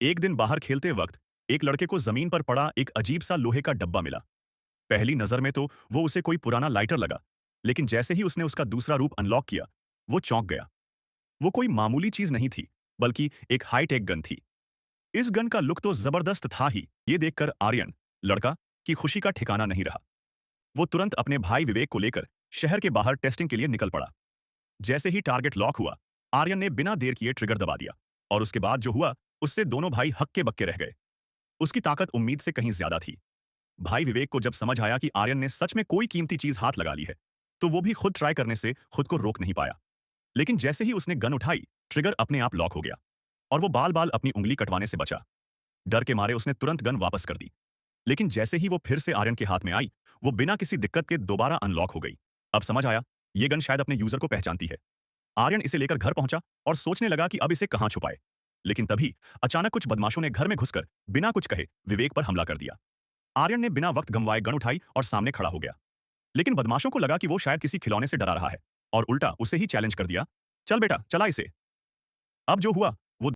एक दिन बाहर खेलते वक्त एक लड़के को जमीन पर पड़ा एक अजीब सा लोहे का डब्बा मिला। पहली नजर में तो वो उसे कोई पुराना लाइटर लगा, लेकिन जैसे ही उसने उसका दूसरा रूप अनलॉक किया, वो चौंक गया। वो कोई मामूली चीज नहीं थी, बल्कि एक हाईटेक गन थी। इस गन का लुक तो जबरदस्त था ही। ये देखकर आर्यन, लड़का, की खुशी का ठिकाना नहीं रहा। वो तुरंत अपने भाई विवेक को लेकर शहर के बाहर टेस्टिंग के लिए निकल पड़ा। जैसे ही टारगेट लॉक हुआ, आर्यन ने बिना देर किए ट्रिगर दबा दिया, और उसके बाद जो हुआ, उससे दोनों भाई हक्के बक्के रह गए। उसकी ताकत उम्मीद से कहीं ज्यादा थी। भाई विवेक को जब समझ आया कि आर्यन ने सच में कोई कीमती चीज हाथ लगा ली है, तो वो भी खुद ट्राई करने से खुद को रोक नहीं पाया। लेकिन जैसे ही उसने गन उठाई, ट्रिगर अपने आप लॉक हो गया, और वो बाल बाल अपनी उंगली कटवाने से बचा। डर के मारे उसने तुरंत गन वापस कर दी। लेकिन जैसे ही वो फिर से आर्यन के हाथ में आई, वो बिना किसी दिक्कत के दोबारा अनलॉक हो गई। अब समझ आया, ये गन शायद अपने यूजर को पहचानती है। आर्यन इसे लेकर घर पहुंचा और सोचने लगा कि अब इसे कहां छुपाए। लेकिन तभी अचानक कुछ बदमाशों ने घर में घुसकर बिना कुछ कहे विवेक पर हमला कर दिया। आर्यन ने बिना वक्त गंवाए गन उठाई और सामने खड़ा हो गया। लेकिन बदमाशों को लगा कि वो शायद किसी खिलौने से डरा रहा है, और उल्टा उसे ही चैलेंज कर दिया, चल बेटा चला इसे। अब जो हुआ,